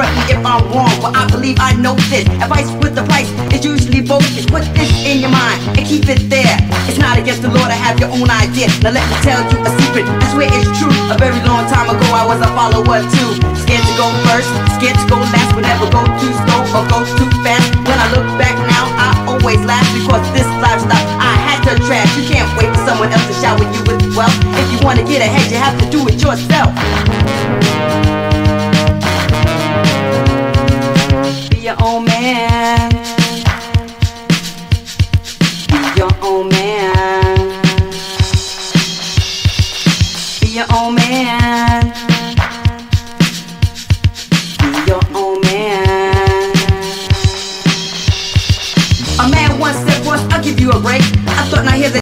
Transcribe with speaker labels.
Speaker 1: correct me if I'm wrong, but I believe I know this. Advice with the price is usually bogus. Put this in your mind and keep it there. It's not against the law to have your own idea. Now let me tell you a secret, I swear it's true. A very long time ago I was a follower too. Scared to go first, scared to go last, but never go too slow or go too fast. When I look back now, I always laugh because this lifestyle I had to trash. You can't wait for someone else to shower you with wealth. If you wanna get ahead, you have to do it yourself. Be your own man. Be your own man. Be your own man. Be your own man. A man once said, boss, I'll give you a break. I thought, now here's a